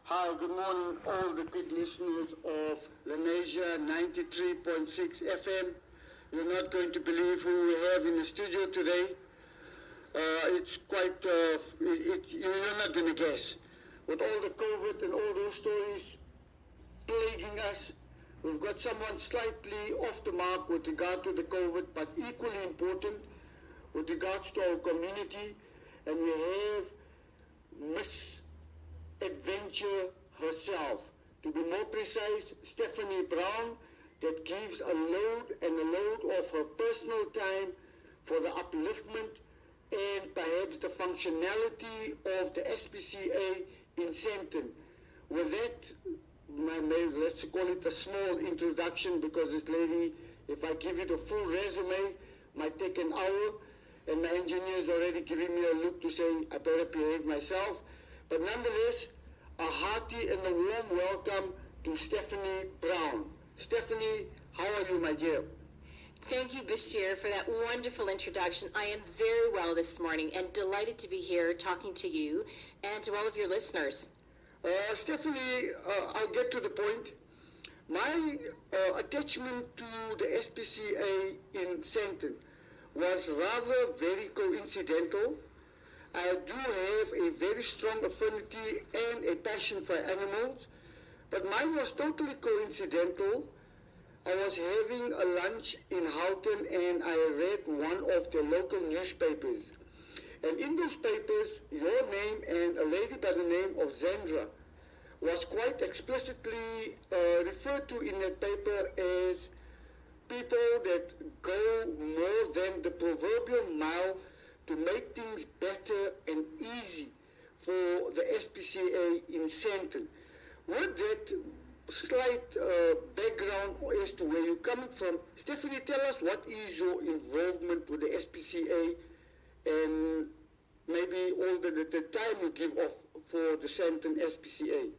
Hi, good morning, all the good listeners of Lenz 93.6 FM. You're not going to believe who we have in the studio today. It's quite, you're not going to guess. With all the COVID and all those stories plaguing us, we've got someone slightly off the mark with regard to the COVID, but equally important with regards to our community. And we have Miss Adventure herself. To be more precise, Stephanie Brown, that gives a load of her personal time for the upliftment and perhaps the functionality of the SPCA in Sandton. With that, let's call it a small introduction, because this lady, if I give it a full resume, might take an hour, and my engineer is already giving me a look to say I better behave myself. But nonetheless, a hearty and a warm welcome to Stephanie Brown. Stephanie, how are you, my dear? Thank you, Bashir, for that wonderful introduction. I am very well this morning and delighted to be here talking to you and to all of your listeners. Stephanie, I'll get to the point. My attachment to the SPCA in Sandton was rather very coincidental. I do have a very strong affinity and a passion for animals, but mine was totally coincidental. I was having a lunch in Houghton and I read one of the local newspapers. And in those papers, your name and a lady by the name of Zandra was quite explicitly referred to in that paper as people that go more than the proverbial mile to make things better and easy for the SPCA in Sandton. With that slight background as to where you're coming from, Stephanie, tell us what is your involvement with the SPCA and maybe all the time you give off for the Sandton SPCA.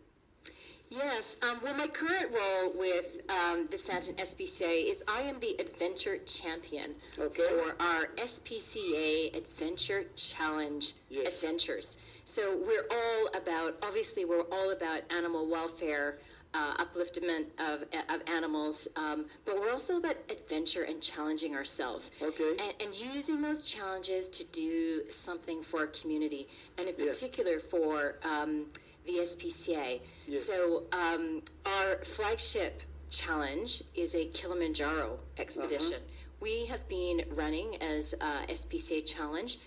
Yes, well, my current role with the Sandton SPCA is I am the Adventure Champion for our SPCA Adventure Challenge Adventures. So we're all about animal welfare, upliftment of animals, but we're also about adventure and challenging ourselves. And using those challenges to do something for our community, and in particular for the SPCA. So our flagship challenge is a Kilimanjaro expedition. We have been running as SPCA Challenge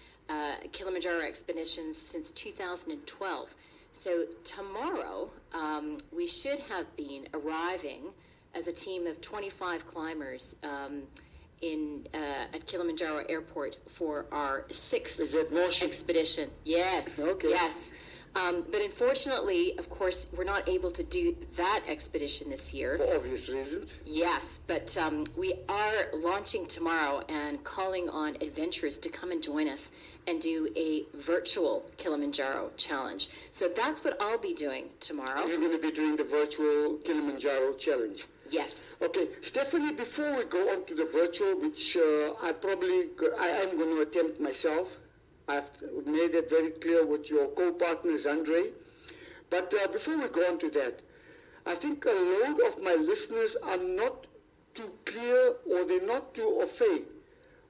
Kilimanjaro expeditions since 2012. So tomorrow we should have been arriving as a team of 25 climbers at Kilimanjaro Airport for our 6th expedition. Yes. Yes. But unfortunately, of course, we're not able to do that expedition this year. For obvious reasons. Yes, but we are launching tomorrow and calling on adventurers to come and join us and do a virtual Kilimanjaro challenge. So that's what I'll be doing tomorrow. You're going to be doing the virtual Kilimanjaro challenge. Yes. Okay, Stephanie, before we go on to the virtual, which I am going to attempt myself, I've made it very clear with your co-partners, Andre. But before we go on to that, I think a load of my listeners are not too clear, or they're not too au fait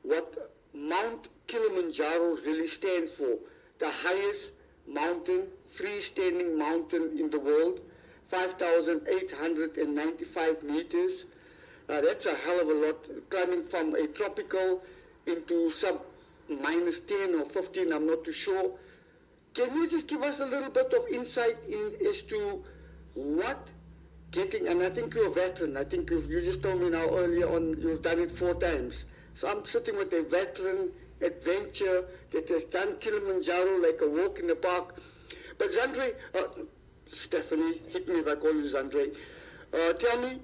what Mount Kilimanjaro really stands for. The highest mountain, freestanding mountain in the world, 5,895 meters. That's a hell of a lot, climbing from a tropical into minus 10 or 15, I'm not too sure. Can you just give us a little bit of insight as to what and I think you're a veteran. I think you just told me now earlier on you've done it 4 times. So I'm sitting with a veteran adventure that has done Kilimanjaro like a walk in the park. But Zandre, Stephanie, hit me if I call you Zandre. Tell me,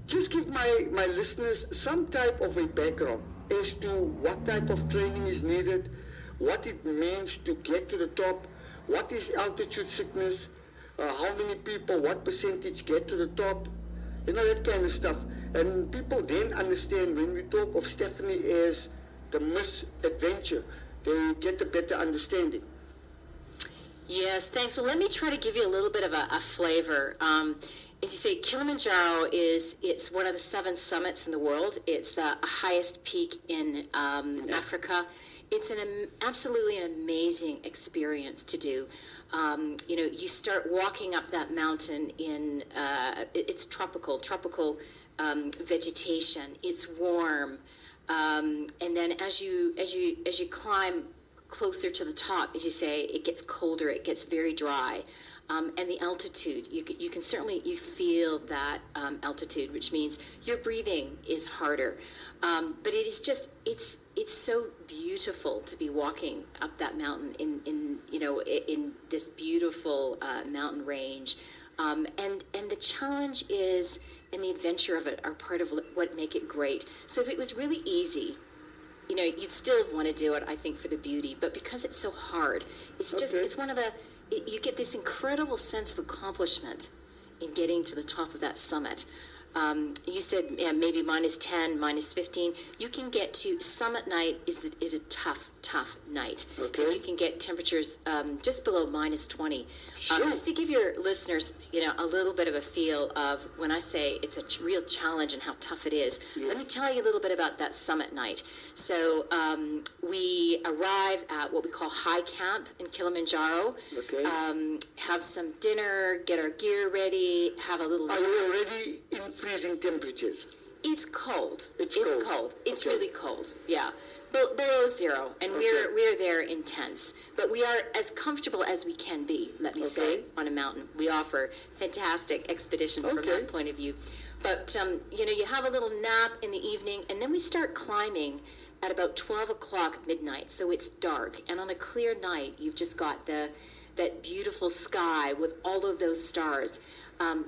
just give my listeners some type of a background as to what type of training is needed, what it means to get to the top, what is altitude sickness, how many people, what percentage get to the top, that kind of stuff. And people then understand when we talk of Stephanie as the Miss Adventure, they get a better understanding. Yes, thanks. Well, let me try to give you a little bit of a flavor. As you say, Kilimanjaro it's one of the 7 summits in the world. It's the highest peak in Africa. It's absolutely an amazing experience to do. You start walking up that mountain in it's tropical vegetation. It's warm, and then as you climb closer to the top, as you say, it gets colder. It gets very dry. And the altitude, you can certainly, you feel that altitude, which means your breathing is harder. But it is just, it's so beautiful to be walking up that mountain in this beautiful mountain range. And the challenge is, and the adventure of it are part of what make it great. So if it was really easy, you'd still want to do it, I think, for the beauty. But because it's so hard, it's just, it's one of the, you get this incredible sense of accomplishment in getting to the top of that summit. You said maybe -10, -15. You can get to summit night is a tough night. Okay. And you can get temperatures just below -20. Sure. Just to give your listeners, a little bit of a feel of when I say it's a real challenge and how tough it is. Yes. Let me tell you a little bit about that summit night. So we arrive at what we call high camp in Kilimanjaro. Okay. Have some dinner, get our gear ready, have a little. Are you already in freezing temperatures? It's cold. It's cold. It's Okay. really cold. Yeah, below zero, and Okay. we're there in tents. But we are as comfortable as we can be. Let me say, Okay. on a mountain. We offer fantastic expeditions from Okay. that point of view. But you have a little nap in the evening, and then we start climbing at about 12 o'clock midnight. So it's dark, and on a clear night, you've just got that beautiful sky with all of those stars.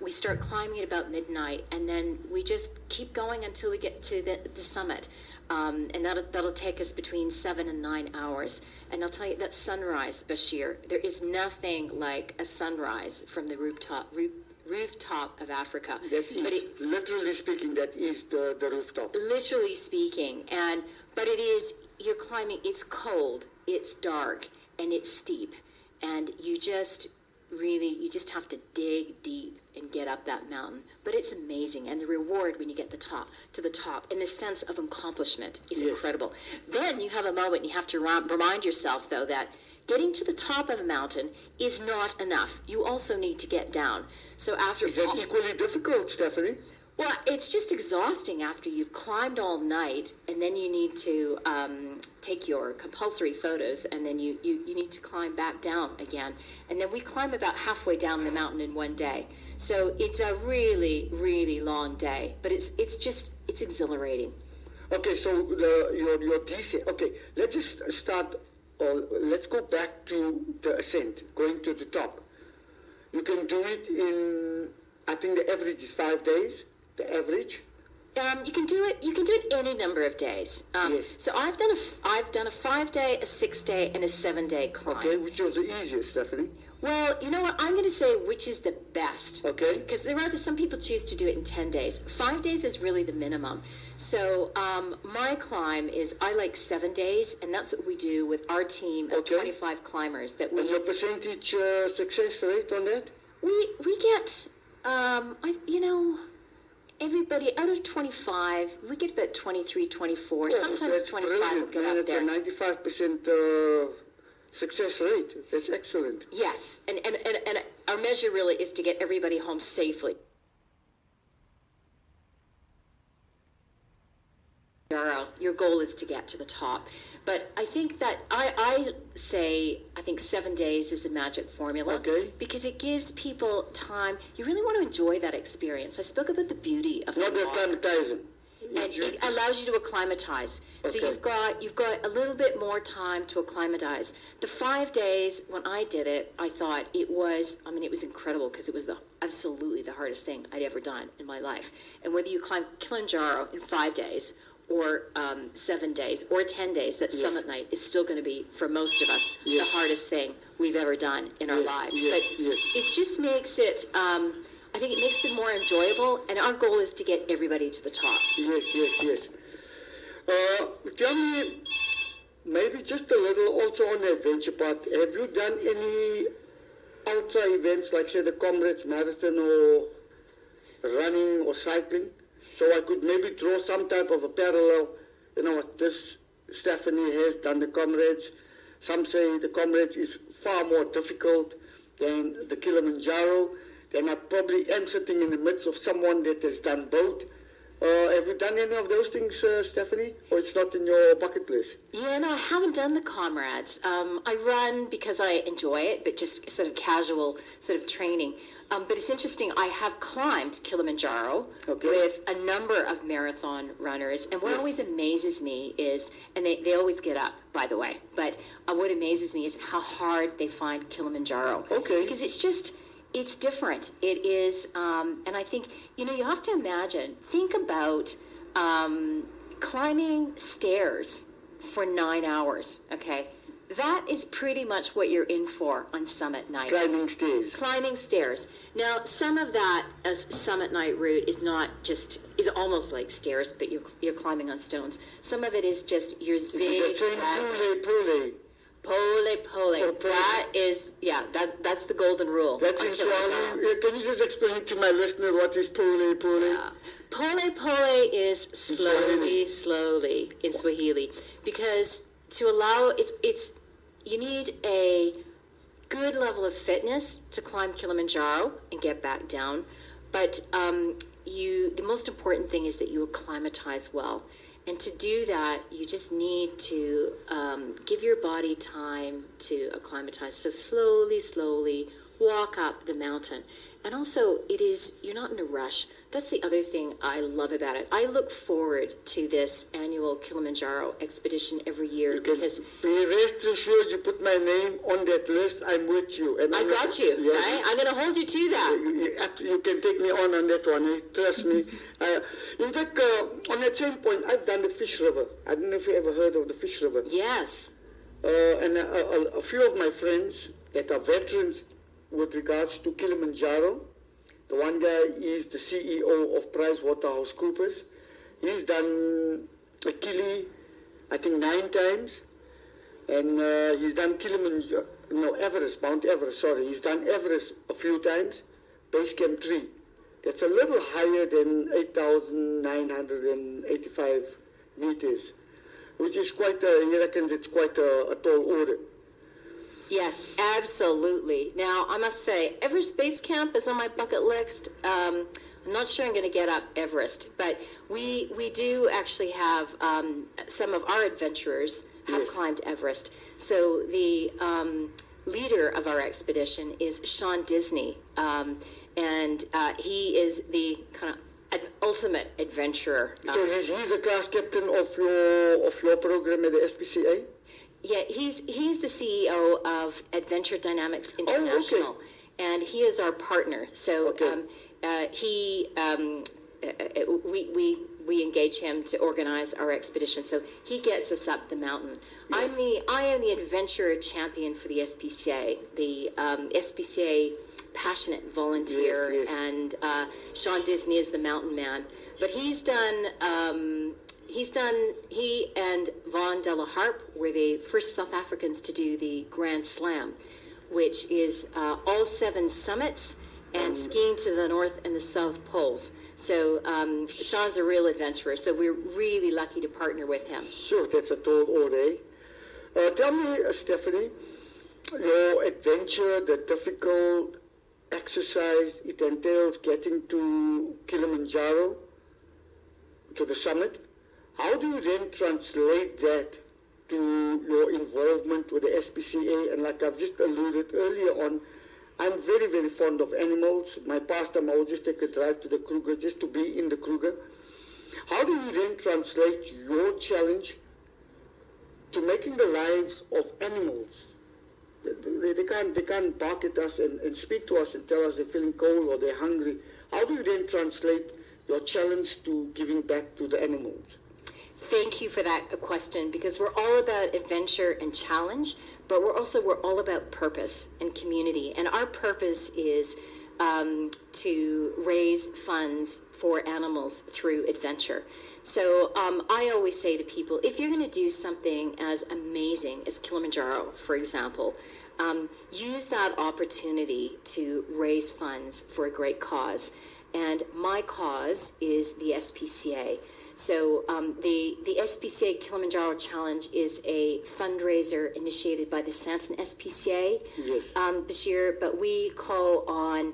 We start climbing at about midnight, and then we just keep going until we get to the summit. And that'll take us between 7 and 9 hours. And I'll tell you, that sunrise, Bashir, there is nothing like a sunrise from the rooftop of Africa. That is, But literally speaking, that is the rooftop. literally speaking, but it is, you're climbing, it's cold, it's dark, and it's steep, and you just have to dig deep and get up that mountain. But it's amazing, and the reward when you get to the top, and the sense of accomplishment is Yes. incredible. Then you have a moment, you have to remind yourself, though, that getting to the top of a mountain is not enough. You also need to get down. So after Is that equally difficult, Stephanie? Well, it's just exhausting after you've climbed all night, and then you need to take your compulsory photos, and then you need to climb back down again. And then we climb about halfway down the mountain in one day. So it's a really, really long day, but it's exhilarating. Okay, so your descent. Okay, let's just start. Let's go back to the ascent, going to the top. You can do it in, I think the average is 5 days. The average. You can do it any number of days. Yes. So I've done a 5-day, a 6-day, and a 7-day climb. Okay, which was the easiest, Stephanie? Well, you know what? I'm going to say which is the best. Okay. Because some people choose to do it in 10 days. 5 days is really the minimum. So my climb is, I like 7 days, and that's what we do with our team of Okay. 25 climbers. And your percentage success rate on that? We get, everybody out of 25, we get about 23, 24. Oh, Sometimes that's 25 will brilliant, get man. up It's there. a 95% success rate. That's excellent. Yes, and our measure really is to get everybody home safely. Your goal is to get to the top. But I think that I think 7 days is the magic formula. Okay. Because it gives people time. You really want to enjoy that experience. I spoke about the beauty of Not the the walk. acclimatizing. And it allows you to acclimatize. So Okay. you've got a little bit more time to acclimatize. The 5 days when I did it, I thought it was incredible because it was absolutely the hardest thing I'd ever done in my life. And whether you climb Kilimanjaro in 5 days or 7 days or 10 days, that Yes. summit night is still going to be, for most of us, Yes. the hardest thing we've ever done in our Yes, lives. yes, But yes. it just makes it, I think it makes it more enjoyable, and our goal is to get everybody to the top. Yes. Tell me, maybe just a little also on the adventure part, have you done any ultra events like, say, the Comrades Marathon or running or cycling. So I could maybe draw some type of a parallel, you know, what this Stephanie has done, the Comrades. Some say the Comrades is far more difficult than the Kilimanjaro. Then I probably am sitting in the midst of someone that has done both. Have you done any of those things, Stephanie? Or it's not in your bucket list? Yeah, no, I haven't done the Comrades. I run because I enjoy it, but just sort of casual sort of training. But it's interesting, I have climbed Kilimanjaro with a number of marathon runners. And what always amazes me is, and they always get up, by the way, but what amazes me is how hard they find Kilimanjaro. Okay. Because it's different. It is, and I think, you know, you have to imagine, think about climbing stairs for 9 hours, okay? That is pretty much what you're in for on summit night. Climbing stairs. Climbing stairs. Now, some of that as summit night route is almost like stairs, but you're climbing on stones. Some of it is just your zigzag. Pole. That is, that's the golden rule. That's in Swahili. Can you just explain to my listeners what is pole? Pole is slowly in Swahili, because to allow you need a good level of fitness to climb Kilimanjaro and get back down, but the most important thing is that you acclimatize well. And to do that, you just need to give your body time to acclimatize. So slowly walk up the mountain. And also, you're not in a rush. That's the other thing I love about it. I look forward to this annual Kilimanjaro expedition every year because... Be rest assured you put my name on that list, I'm with you. And I got you, right? I'm going to hold you to that. You can take me on that one, trust me. In fact, on that same point, I've done the Fish River. I don't know if you ever heard of the Fish River. Yes. And a few of my friends that are veterans with regards to Kilimanjaro. The one guy is the CEO of PricewaterhouseCoopers. He's done a Kili, I think 9 times. And he's done Mount Everest, sorry. He's done Everest a few times, Base Camp 3. That's a little higher than 8,985 meters, which is he reckons it's quite a tall order. Yes, absolutely. Now, I must say, Everest Base Camp is on my bucket list. I'm not sure I'm going to get up Everest, but we do actually have some of our adventurers have climbed Everest. So the leader of our expedition is Sean Disney, and he is the kind of an ultimate adventurer. So he's the class captain of your program at the SPCA? Yeah, he's the CEO of Adventure Dynamics International, and he is our partner. So we engage him to organize our expedition. So he gets us up the mountain. Yes. I am the adventure champion for the SPCA, the SPCA passionate volunteer, and Sean Disney is the mountain man. But he and Von de la Harpe were the first South Africans to do the Grand Slam, which is all 7 summits and skiing to the North and the South Poles. So Sean's a real adventurer, so we're really lucky to partner with him. Sure, that's a tall order. Tell me, Stephanie, your adventure, the difficult exercise it entails getting to Kilimanjaro, to the summit. How do you then translate that to your involvement with the SPCA? And like I've just alluded earlier on, I'm very, very fond of animals. My pastime, I will just take a drive to the Kruger just to be in the Kruger. How do you then translate your challenge to making the lives of animals? They can't bark at us and speak to us and tell us they're feeling cold or they're hungry. How do you then translate your challenge to giving back to the animals? Thank you for that question, because we're all about adventure and challenge, but we're all about purpose and community. And our purpose is to raise funds for animals through adventure. So I always say to people, if you're going to do something as amazing as Kilimanjaro, for example, use that opportunity to raise funds for a great cause. And my cause is the SPCA. So the SPCA Kilimanjaro Challenge is a fundraiser initiated by the Santon SPCA, Yes. Bashir, but we call on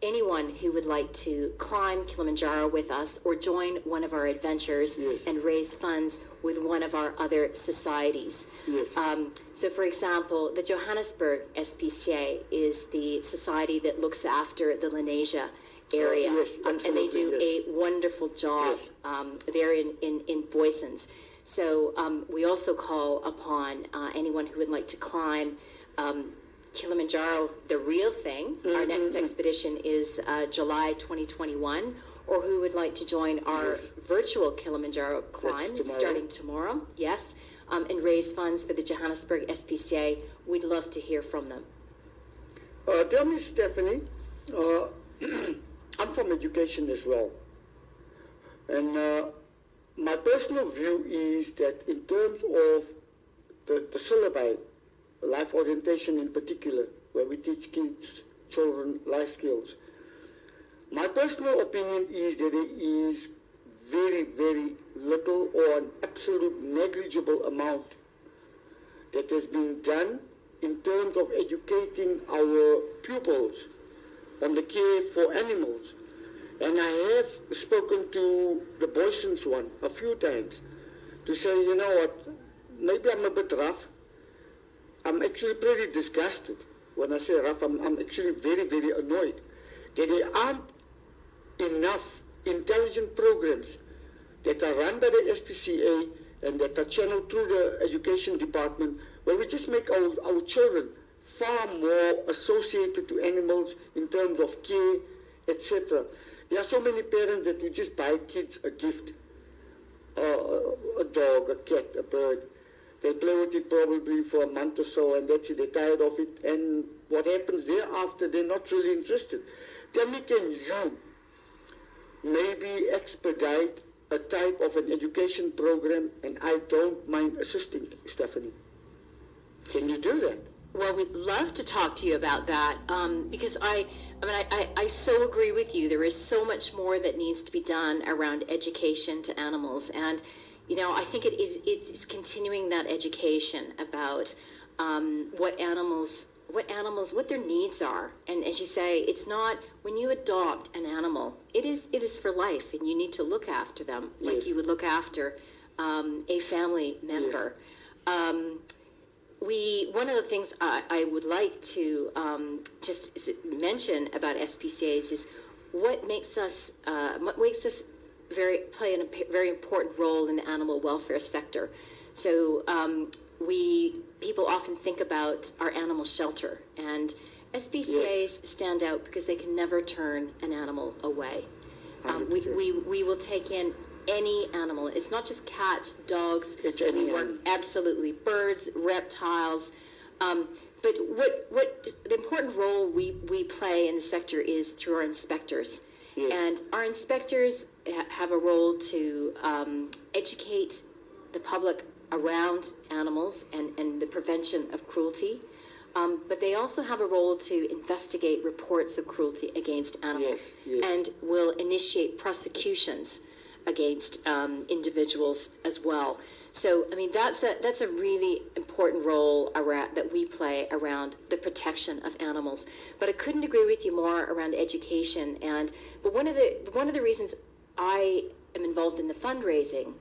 anyone who would like to climb Kilimanjaro with us or join one of our adventures Yes. and raise funds with one of our other societies. Yes. So, for example, the Johannesburg SPCA is the society that looks after the Lenasia area, yes, and they do absolutely, a wonderful job Yes. there in Boysons. So we also call upon anyone who would like to climb Kilimanjaro, the real thing. Our next expedition is July 2021, or who would like to join our virtual Kilimanjaro climb tomorrow. starting tomorrow, yes, and raise funds for the Johannesburg SPCA. We'd love to hear from them. Tell me, Stephanie, I'm from education as well. And my personal view is that in terms of the syllabi, life orientation in particular, where we teach kids, children, life skills, my personal opinion is that there is very, very little or an absolute negligible amount that has been done in terms of educating our pupils on the care for animals. And I have spoken to the Boysons one a few times to say, you know what, maybe I'm a bit rough. I'm actually pretty disgusted. When I say rough, I'm actually very, very annoyed that there aren't enough intelligent programs that are run by the SPCA and that are channeled through the education department, where we just make our children far more associated to animals in terms of care, etc. There are so many parents that will just buy kids a gift, a dog, a cat, a bird. They play with it probably for a month or so, and that's it. They're tired of it, and what happens thereafter, they're not really interested. Tell me, can you maybe expedite a type of an education program, and I don't mind assisting, Stephanie? Can you do that? Well, we'd love to talk to you about that because I so agree with you. There is so much more that needs to be done around education to animals, and you know, I think it's continuing that education about what their needs are. And as you say, it's not when you adopt an animal, it is for life, and you need to look after them like Yes. you would look after a family member. One of the things I would like to just mention about SPCAs is what makes us play a very important role in the animal welfare sector. So people often think about our animal shelter, and SPCAs stand out because they can never turn an animal away. We will take in any animal. It's not just cats, dogs. It's any we work animal. absolutely birds, reptiles. But what the important role we play in the sector is through our inspectors. Yes. And our inspectors have a role to educate the public around animals and the prevention of cruelty. But they also have a role to investigate reports of cruelty against animals and will initiate prosecutions against individuals as well. So, I mean, that's a really important role that we play around the protection of animals. But I couldn't agree with you more around education. But one of the reasons I am involved in the fundraising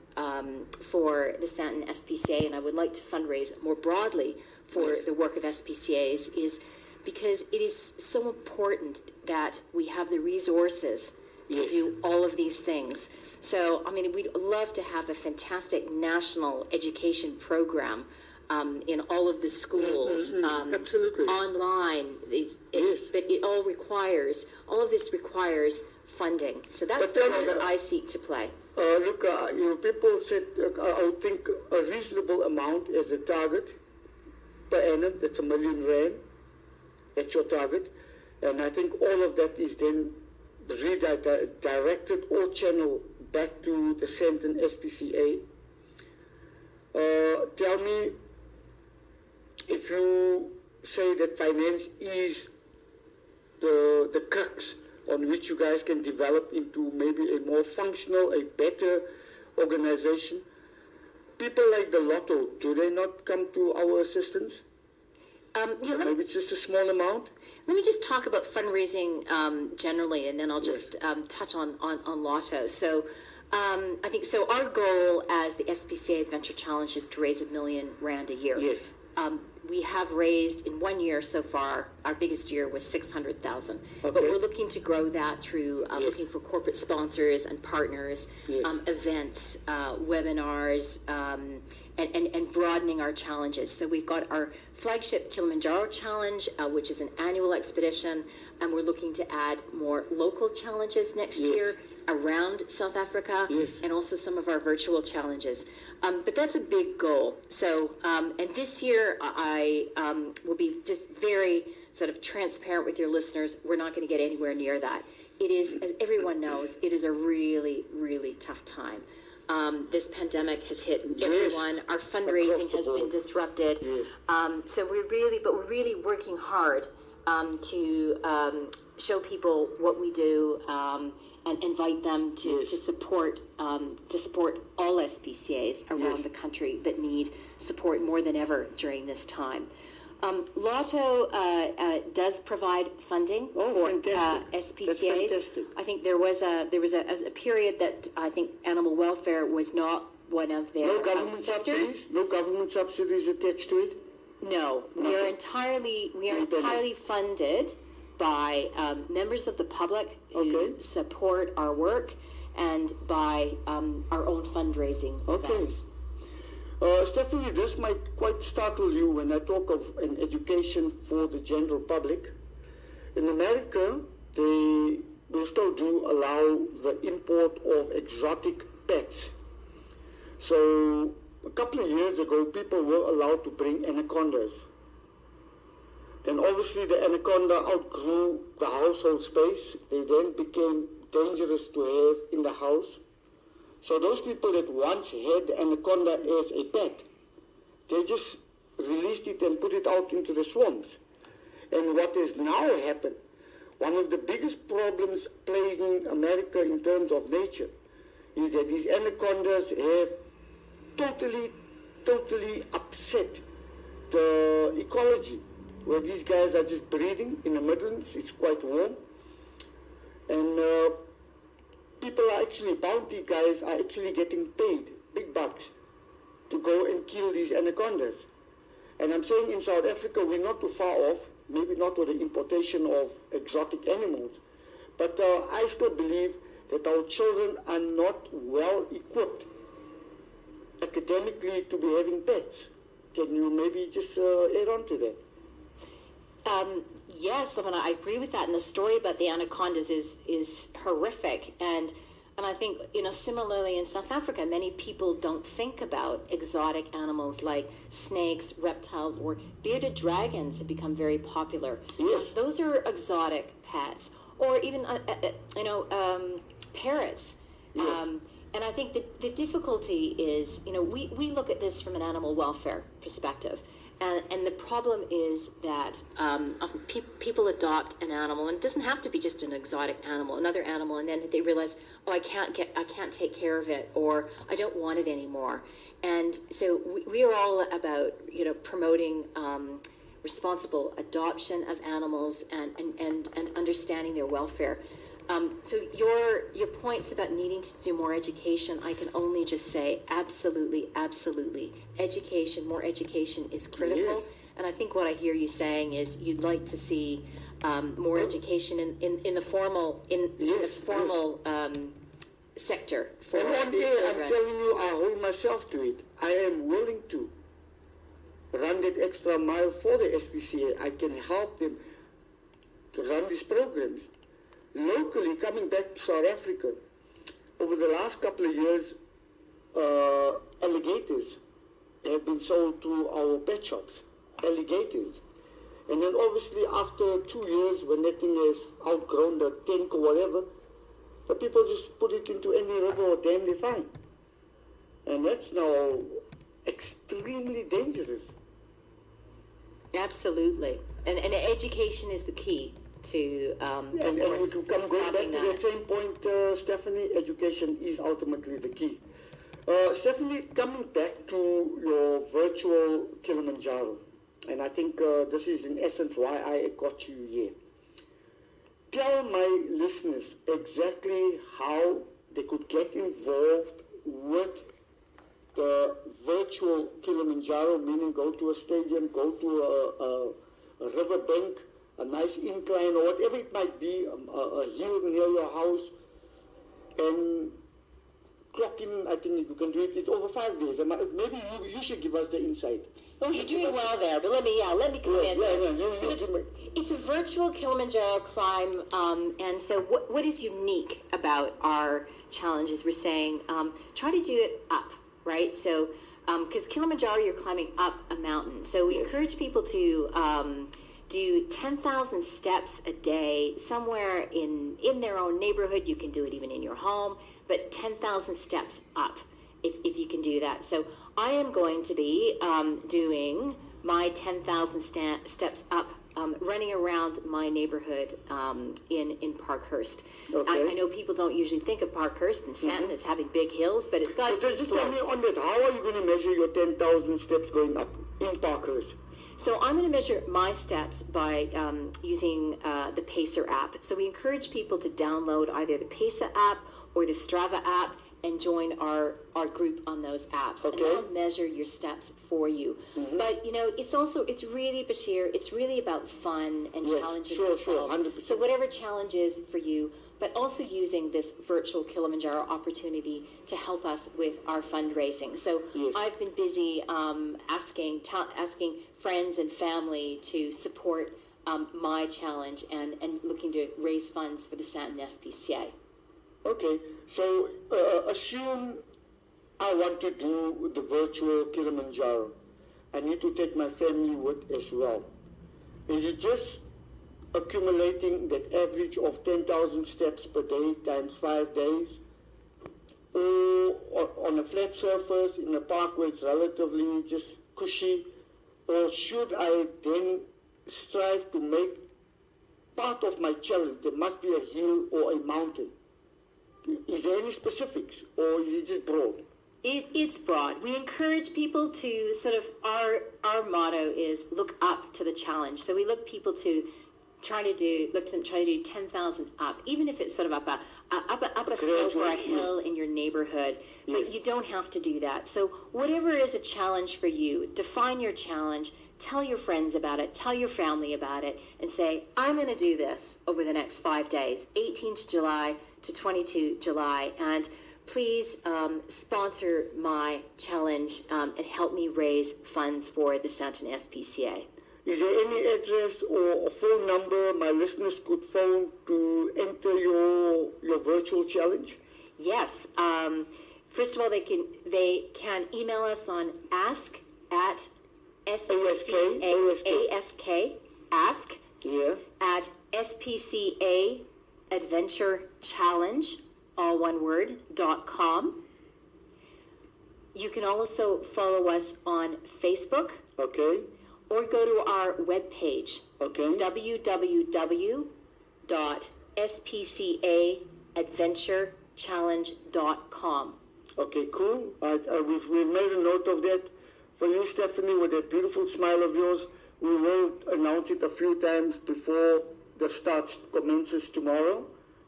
for the Santon SPCA, and I would like to fundraise more broadly for the work of SPCAs, is because it is so important that we have the resources to do all of these things. So, I mean, we'd love to have a fantastic national education program in all of the schools, Absolutely. online. But all of this requires funding. So that's the role that I seek to play. Look, people said, I would think a reasonable amount as a target per annum, that's R1 million. That's your target. And I think all of that is then redirected or channeled back to the Santon SPCA. Tell me, if you say that finance is the crux on which you guys can develop into maybe a more functional, a better organization, people like the Lotto, do they not come to our assistance? Maybe it's just a small amount. Let me just talk about fundraising generally, and then I'll just touch on Lotto. So I think so. Our goal as the SPCA Adventure Challenge is to raise R1 million a year. Yes. We have raised in 1 year so far. Our biggest year was 600,000, but we're looking to grow that through looking for corporate sponsors and partners, events, webinars, and broadening our challenges. So we've got our flagship Kilimanjaro challenge, which is an annual expedition, and we're looking to add more local challenges next year around South Africa, and also some of our virtual challenges. But that's a big goal. So, and this year I will be just very sort of transparent with your listeners. We're not going to get anywhere near that. It is, as everyone knows, it is a really, really tough time. This pandemic has hit everyone. Our fundraising has been disrupted. So we're really working hard to show people what we do and invite them to support all SPCAs around the country that need support more than ever during this time. Lotto does provide funding for SPCAs. I think there was a period that I think animal welfare was not one of their sectors. No government subsidies attached to it. No, we are entirely funded by members of the public who support our work, and by our own fundraising events. Stephanie, this might quite startle you when I talk of an education for the general public. In America, they will still do allow the import of exotic pets. So a couple of years ago, people were allowed to bring anacondas. Then obviously the anaconda outgrew the household space. They then became dangerous to have in the house. So those people that once had the anaconda as a pet, they just released it and put it out into the swamps. And what has now happened, one of the biggest problems plaguing America in terms of nature, is that these anacondas have totally upset the ecology, where these guys are just breeding in the Midlands. It's quite warm. And people are actually, bounty guys are actually getting paid big bucks to go and kill these anacondas. And I'm saying in South Africa, we're not too far off, maybe not with the importation of exotic animals, but I still believe that our children are not well equipped academically to be having pets. Can you maybe just add on to that? Yes, I agree with that. And the story about the anacondas is horrific. And I think, similarly in South Africa, many people don't think about exotic animals like snakes, reptiles, or bearded dragons have become very popular. Yes. Those are exotic pets. Or even, parrots. Yes. And I think that the difficulty is, we look at this from an animal welfare perspective. And the problem is that often people adopt an animal, and it doesn't have to be just an exotic animal, another animal, and then they realize, I can't take care of it, or I don't want it anymore. And so we are all about promoting responsible adoption of animals and understanding their welfare. So your points about needing to do more education, I can only just say absolutely. Education, more education is critical. Yes. And I think what I hear you saying is you'd like to see more education in the formal sector for And one day, I'm children. telling you, I hold myself to it. I am willing to run that extra mile for the SPCA. I can help them to run these programs. Locally, coming back to South Africa, over the last couple of years, alligators have been sold to our pet shops. Alligators. And then obviously after 2 years, when that thing has outgrown the tank or whatever, the people just put it into any river or dam they find. And that's now extremely dangerous. Absolutely. And education is the key to, And to come going back stopping to that same point, Stephanie, education is ultimately the key. Stephanie, coming back to your virtual Kilimanjaro, and I think this is in essence why I got you here. Tell my listeners exactly how they could get involved with the virtual Kilimanjaro, meaning go to a stadium, go to a riverbank, a nice incline, or whatever it might be, a hill near your house, and clock in. I think you can do it. It's over 5 days. Maybe you should give us the insight. Oh, you're doing well there, but let me come in. So it's a virtual Kilimanjaro climb, and so what is unique about our challenge is we're saying try to do it up, right? So, because Kilimanjaro, you're climbing up a mountain. So we encourage people to do 10,000 steps a day somewhere in their own neighborhood. You can do it even in your home, but 10,000 steps up if you can do that. So I am going to be doing my 10,000 steps up, running around my neighborhood in Parkhurst. Okay. I know people don't usually think of Parkhurst and Stanton as having big hills, but it's got So just tell me on that, how are you going to measure your 10,000 steps going up in Parkhurst? So I'm going to measure my steps by using the Pacer app. So we encourage people to download either the Pacer app or the Strava app and join our group on those apps. Okay. And that'll measure your steps for you. Mm-hmm. But, it's really, Bashir, it's really about fun and challenging yourself. Sure, 100%. So whatever challenge is for you, but also using this virtual Kilimanjaro opportunity to help us with our fundraising. So I've been busy asking friends and family to support my challenge and looking to raise funds for the Stanton SPCA. Okay, so assume I want to do the virtual Kilimanjaro. I need to take my family with as well. Is it just accumulating that average of 10,000 steps per day times 5 days? Or on a flat surface in a park where it's relatively just cushy? Or should I then strive to make part of my challenge, there must be a hill or a mountain? Is there any specifics, or is it just broad? It's broad. We encourage people to sort of, our motto is look up to the challenge. So we look people to try to do 10,000 up, even if it's sort of up a slope or a hill in your neighborhood. But you don't have to do that. So whatever is a challenge for you, define your challenge, tell your friends about it, tell your family about it, and say, I'm going to do this over the next 5 days, 18th July to 22 July, and please sponsor my challenge and help me raise funds for the Stanton SPCA. Is there any address or a phone number my listeners could phone to enter your virtual challenge? Yes. First of all, they can email us on ask at at SPCA Adventure Challenge, all one word, .com. You can also follow us on Facebook. Okay. Or go to our webpage. Okay. www.spcaadventurechallenge.com. Okay, cool. We've made a note of that. For you, Stephanie, with that beautiful smile of yours, we will announce it a few times before the start commences tomorrow.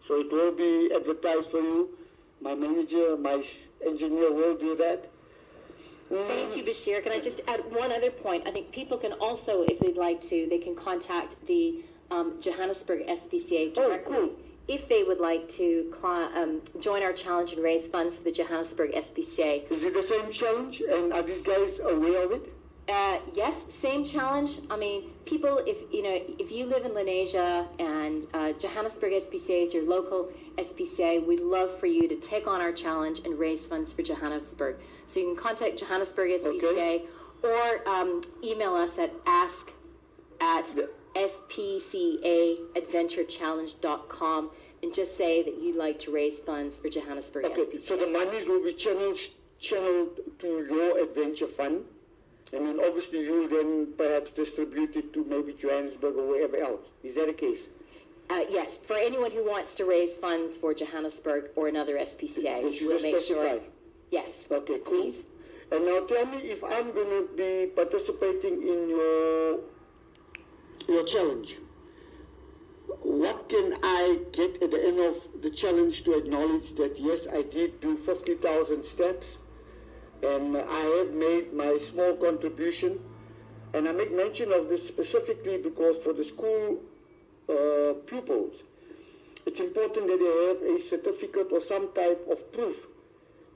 So it will be advertised for you. My manager, my engineer will do that. Thank you, Bashir. Can I just add one other point? I think people can also, if they'd like to, they can contact the Johannesburg SPCA directly. Cool. If they would like to join our challenge and raise funds for the Johannesburg SPCA. Is it the same challenge? And are these guys aware of it? Yes, same challenge. I mean, people, if you live in Lenasia and Johannesburg SPCA is your local SPCA, we'd love for you to take on our challenge and raise funds for Johannesburg. So you can contact Johannesburg SPCA or email us at spcaadventurechallenge.com and just say that you'd like to raise funds for Johannesburg SPCA. So the monies will be channeled to your adventure fund. And then obviously you'll then perhaps distribute it to maybe Johannesburg or wherever else. Is that the case? Yes, for anyone who wants to raise funds for Johannesburg or another SPCA, we'll make sure. Yes. Okay, cool. Please. And now tell me, if I'm going to be participating in your challenge, what can I get at the end of the challenge to acknowledge that yes, I did do 50,000 steps and I have made my small contribution? And I make mention of this specifically because for the school pupils, it's important that they have a certificate or some type of proof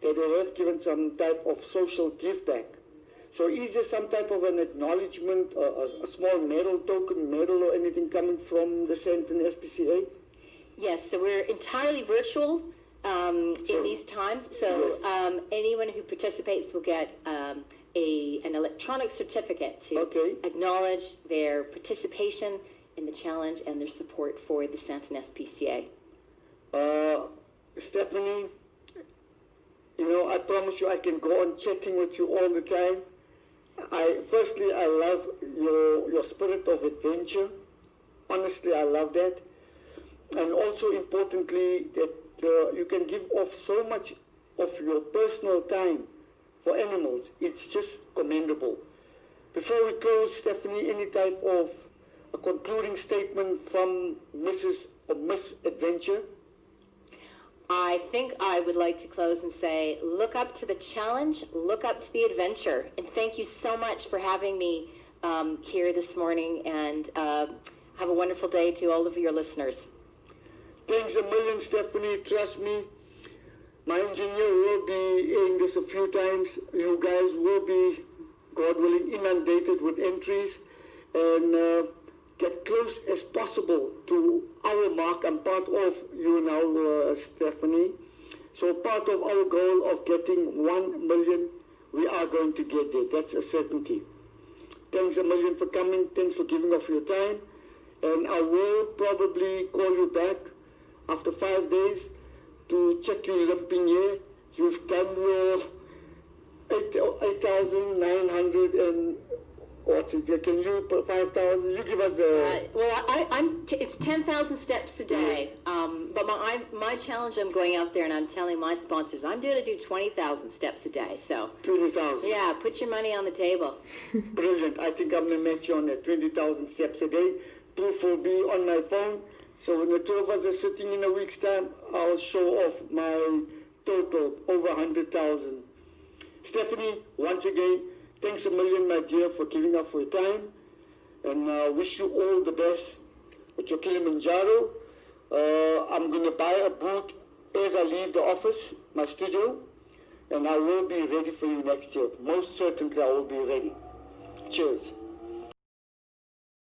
that they have given some type of social give back. So is there some type of an acknowledgement, a small medal, token medal or anything coming from the Sandton SPCA? Yes, so we're entirely virtual in these times. So Yes. Anyone who participates will get an electronic certificate to acknowledge their participation in the challenge and their support for the Sandton SPCA. Stephanie, you know, I promise you I can go on chatting with you all the time. Firstly, I love your spirit of adventure. Honestly, I love that. And also importantly, that you can give off so much of your personal time for animals. It's just commendable. Before we close, Stephanie, any type of a concluding statement from Mrs. or Miss Adventure? I think I would like to close and say, look up to the challenge, look up to the adventure. And thank you so much for having me here this morning, and have a wonderful day to all of your listeners. Thanks a million, Stephanie. Trust me, my engineer will be hearing this a few times. You guys will be, God willing, inundated with entries, and get close as possible to our mark. I'm part of you now, Stephanie. So part of our goal of getting 1 million, we are going to get there. That's a certainty. Thanks a million for coming. Thanks for giving off your time. And I will probably call you back after 5 days to check your limping here. You've done your 8,900 and what's it? Can you put 5,000? You give us the. It's 10,000 steps a day. But my challenge, I'm going out there and I'm telling my sponsors, I'm going to do 20,000 steps a day. So 20,000. yeah, put your money on the table. Brilliant. I think I'm going to match you on that 20,000 steps a day. Proof will be on my phone. So when the two of us are sitting in a week's time, I'll show off my total over 100,000. Stephanie, once again, thanks a million, my dear, for giving up for your time. And I wish you all the best with your Kilimanjaro. I'm going to buy a boot as I leave the office, my studio, and I will be ready for you next year. Most certainly I will be ready. Cheers.